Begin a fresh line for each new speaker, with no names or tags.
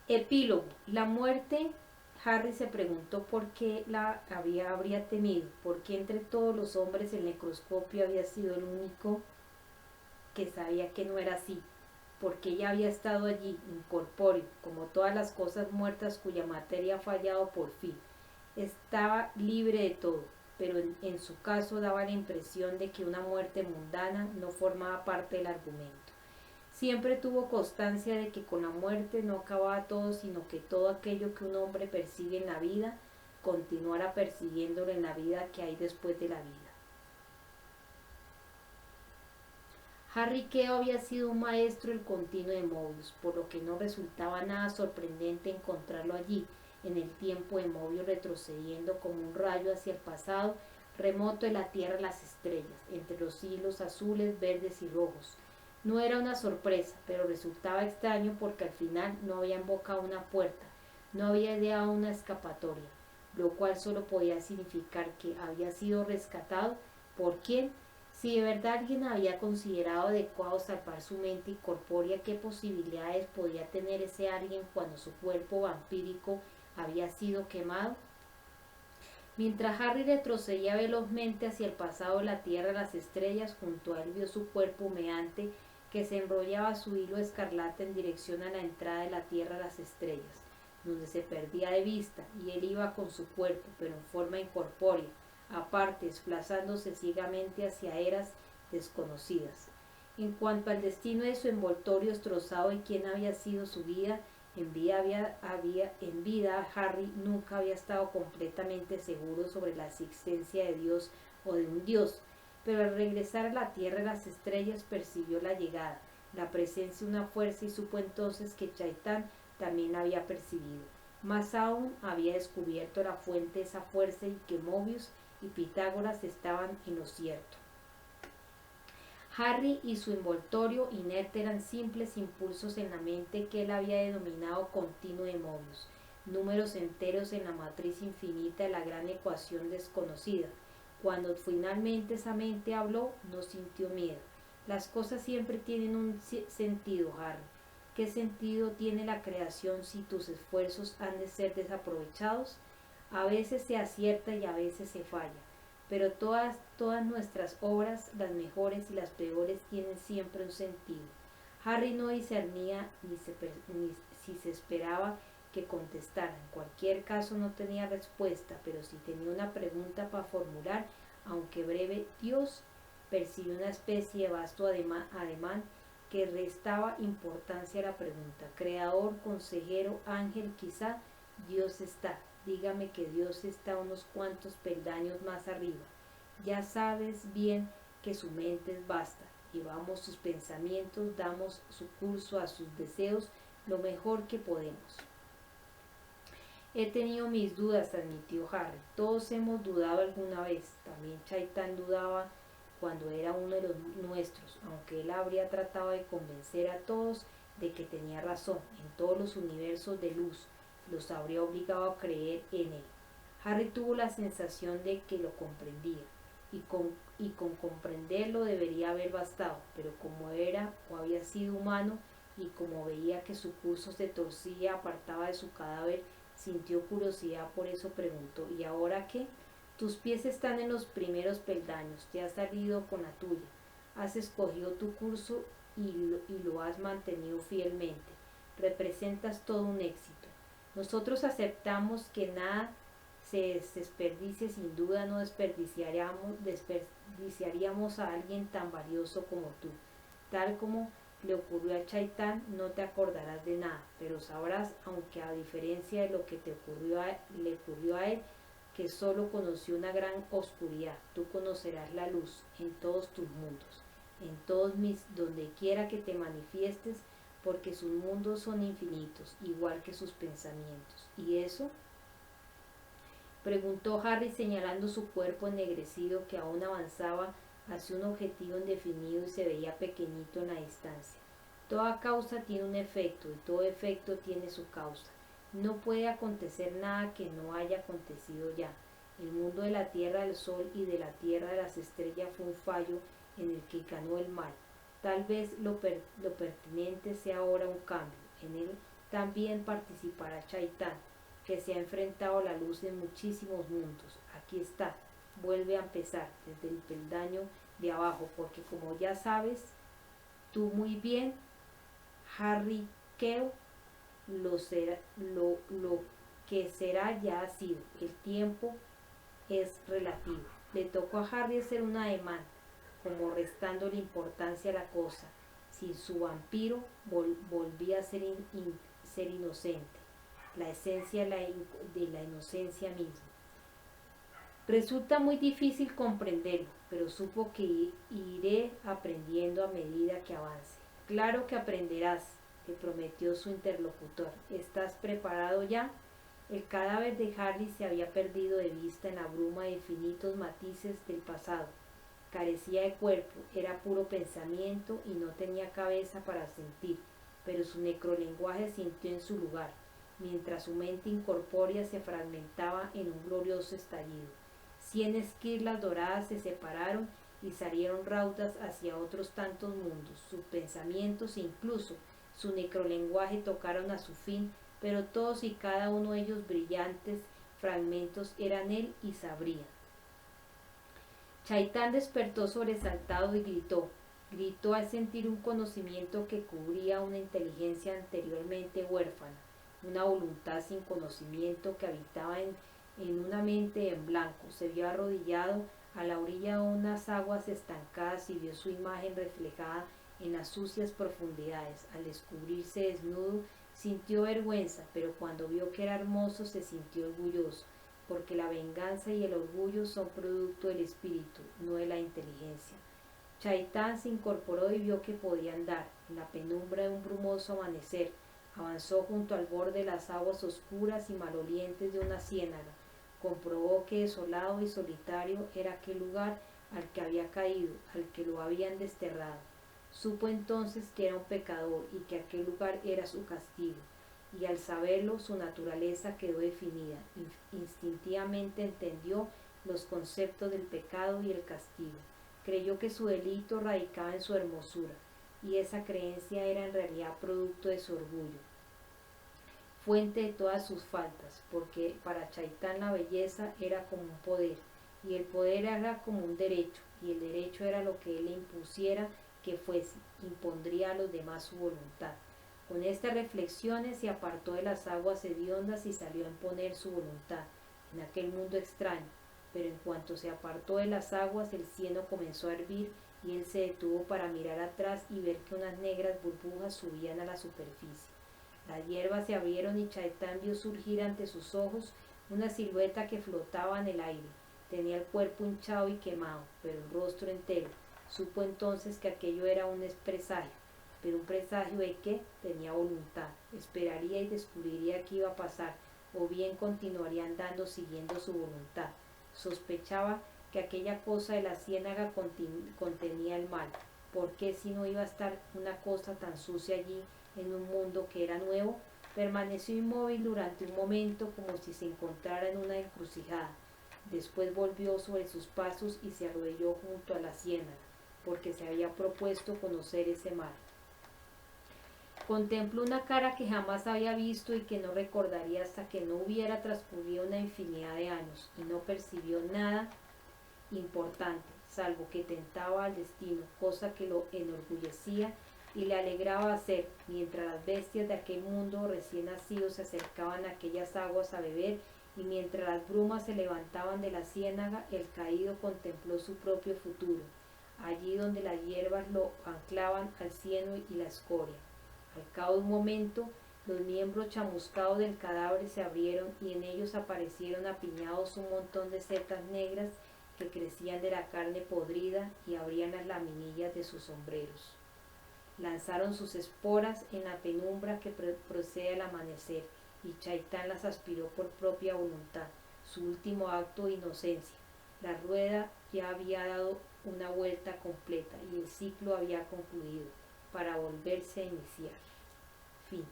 Epílogo. La muerte. Harry se preguntó por qué habría temido, por qué entre todos los hombres el necroscopio había sido el único que sabía que no era así, porque ella había estado allí, incorpóreo, como todas las cosas muertas cuya materia ha fallado por fin. Estaba libre de todo, pero en su caso daba la impresión de que una muerte mundana no formaba parte del argumento. Siempre tuvo constancia de que con la muerte no acababa todo, sino que todo aquello que un hombre persigue en la vida, continuara persiguiéndolo en la vida que hay después de la vida. Harry Queo había sido un maestro del continuo de Mobius, por lo que no resultaba nada sorprendente encontrarlo allí, en el tiempo de Mobius retrocediendo como un rayo hacia el pasado, remoto de la Tierra a las estrellas, entre los hilos azules, verdes y rojos. No era una sorpresa, pero resultaba extraño porque al final no había embocado una puerta, no había ideado una escapatoria, lo cual solo podía significar que había sido rescatado. ¿Por quién? Si de verdad alguien había considerado adecuado salvar su mente incorpórea, ¿qué posibilidades podía tener ese alguien cuando su cuerpo vampírico había sido quemado? Mientras Harry retrocedía velozmente hacia el pasado de la Tierra a las estrellas, junto a él vio su cuerpo humeante que se enrollaba su hilo escarlata en dirección a la entrada de la Tierra a las estrellas, donde se perdía de vista, y él iba con su cuerpo, pero en forma incorpórea, aparte, desplazándose ciegamente hacia eras desconocidas. En cuanto al destino de su envoltorio destrozado y quién había sido su vida, en vida Harry nunca había estado completamente seguro sobre la existencia de Dios o de un Dios, pero al regresar a la Tierra de las estrellas percibió la llegada, la presencia de una fuerza y supo entonces que Chaitán también la había percibido. Más aún, había descubierto la fuente de esa fuerza y que Mobius y Pitágoras estaban en lo cierto. Harry y su envoltorio inerte eran simples impulsos en la mente que él había denominado continuo de Mobius, números enteros en la matriz infinita de la gran ecuación desconocida. Cuando finalmente esa mente habló, no sintió miedo. Las cosas siempre tienen un sentido, Harry. ¿Qué sentido tiene la creación si tus esfuerzos han de ser desaprovechados? A veces se acierta y a veces se falla, pero todas nuestras obras, las mejores y las peores, tienen siempre un sentido. Harry no discernía ni si se esperaba que contestara. En cualquier caso no tenía respuesta, pero si tenía una pregunta para formular, aunque breve. Dios percibió una especie de vasto ademán que restaba importancia a la pregunta. Creador, consejero, ángel, quizá. Dios está. Dígame que Dios está unos cuantos peldaños más arriba. Ya sabes bien que su mente es vasta. Llevamos sus pensamientos, damos su curso a sus deseos lo mejor que podemos. He tenido mis dudas, admitió Harry. Todos hemos dudado alguna vez. También Chaitán dudaba cuando era uno de los nuestros, aunque él habría tratado de convencer a todos de que tenía razón. En todos los universos de luz los habría obligado a creer en él. Harry tuvo la sensación de que lo comprendía, y con comprenderlo debería haber bastado, pero como era o había sido humano, y como veía que su curso se torcía, apartaba de su cadáver, sintió curiosidad, por eso preguntó: ¿y ahora qué? Tus pies están en los primeros peldaños, te has salido con la tuya, has escogido tu curso y lo has mantenido fielmente. Representas todo un éxito. Nosotros aceptamos que nada se desperdicie. Sin duda no desperdiciaríamos a alguien tan valioso como tú. Tal como le ocurrió a Chaitán, no te acordarás de nada, pero sabrás, aunque a diferencia de lo que le ocurrió a él, que solo conoció una gran oscuridad. Tú conocerás la luz en todos tus mundos, en donde quiera que te manifiestes, porque sus mundos son infinitos, igual que sus pensamientos. ¿Y eso? Preguntó Harry, señalando su cuerpo ennegrecido que aún avanzaba hacia un objetivo indefinido y se veía pequeñito en la distancia. Toda causa tiene un efecto y todo efecto tiene su causa. No puede acontecer nada que no haya acontecido ya. El mundo de la Tierra del Sol y de la Tierra de las Estrellas fue un fallo en el que ganó el mal. Tal vez lo pertinente sea ahora un cambio. En él También participará Chaitán, que se ha enfrentado a la luz en muchísimos mundos. Aquí está, vuelve a empezar desde el peldaño de abajo, porque como ya sabes tú muy bien, Harry Keo, lo que será ya ha sido. El tiempo es relativo. Le tocó a Harry hacer un ademán, como restándole importancia a la cosa. Sin su vampiro volvía a ser inocente, la esencia de la inocencia misma. Resulta muy difícil comprenderlo, pero supo que iré aprendiendo a medida que avance. Claro que aprenderás, le prometió su interlocutor. ¿Estás preparado ya? El cadáver de Harry se había perdido de vista en la bruma de infinitos matices del pasado. Carecía de cuerpo, era puro pensamiento y no tenía cabeza para sentir, pero su necrolenguaje sintió en su lugar, mientras su mente incorpórea se fragmentaba en un glorioso estallido. 100 esquirlas doradas se separaron y salieron raudas hacia otros tantos mundos. Sus pensamientos e incluso su necrolenguaje tocaron a su fin, pero todos y cada uno de ellos brillantes fragmentos eran él y sabría. Chaitán despertó sobresaltado y gritó al sentir un conocimiento que cubría una inteligencia anteriormente huérfana, una voluntad sin conocimiento que habitaba en una mente en blanco. Se vio arrodillado a la orilla de unas aguas estancadas y vio su imagen reflejada en las sucias profundidades. Al descubrirse desnudo, sintió vergüenza, pero cuando vio que era hermoso se sintió orgulloso, porque la venganza y el orgullo son producto del espíritu, no de la inteligencia. Chaitán se incorporó y vio que podía andar. En la penumbra de un brumoso amanecer, avanzó junto al borde de las aguas oscuras y malolientes de una ciénaga. Comprobó que desolado y solitario era aquel lugar al que había caído, al que lo habían desterrado. Supo entonces que era un pecador y que aquel lugar era su castigo, y al saberlo su naturaleza quedó definida. Instintivamente entendió los conceptos del pecado y el castigo. Creyó que su delito radicaba en su hermosura, y esa creencia era en realidad producto de su orgullo, fuente de todas sus faltas, porque para Chaitán la belleza era como un poder, y el poder era como un derecho, y el derecho era lo que él le impusiera que fuese, impondría a los demás su voluntad. Con estas reflexiones se apartó de las aguas hediondas y salió a imponer su voluntad en aquel mundo extraño, pero en cuanto se apartó de las aguas el cieno comenzó a hervir y él se detuvo para mirar atrás y ver que unas negras burbujas subían a la superficie. Las hierbas se abrieron y Chaitán vio surgir ante sus ojos una silueta que flotaba en el aire. Tenía el cuerpo hinchado y quemado, pero el rostro entero. Supo entonces que aquello era un presagio, pero un presagio de que tenía voluntad. Esperaría y descubriría qué iba a pasar, o bien continuaría andando siguiendo su voluntad. Sospechaba que aquella cosa de la ciénaga contenía el mal. ¿Por qué si no iba a estar una cosa tan sucia allí en un mundo que era nuevo? Permaneció inmóvil durante un momento como si se encontrara en una encrucijada. Después volvió sobre sus pasos y se arrodilló junto a la ciénaga, porque se había propuesto conocer ese mar. Contempló una cara que jamás había visto y que no recordaría hasta que no hubiera transcurrido una infinidad de años, y no percibió nada importante, salvo que tentaba al destino, cosa que lo enorgullecía y le alegraba hacer, mientras las bestias de aquel mundo recién nacido se acercaban a aquellas aguas a beber, y mientras las brumas se levantaban de la ciénaga, el caído contempló su propio futuro, allí donde las hierbas lo anclaban al cieno y la escoria. Al cabo de un momento, los miembros chamuscados del cadáver se abrieron y en ellos aparecieron apiñados un montón de setas negras que crecían de la carne podrida y abrían las laminillas de sus sombreros. Lanzaron sus esporas en la penumbra que procede al amanecer, y Chaitán las aspiró por propia voluntad, su último acto de inocencia. La rueda ya había dado una vuelta completa y el ciclo había concluido, para volverse a iniciar. Fin.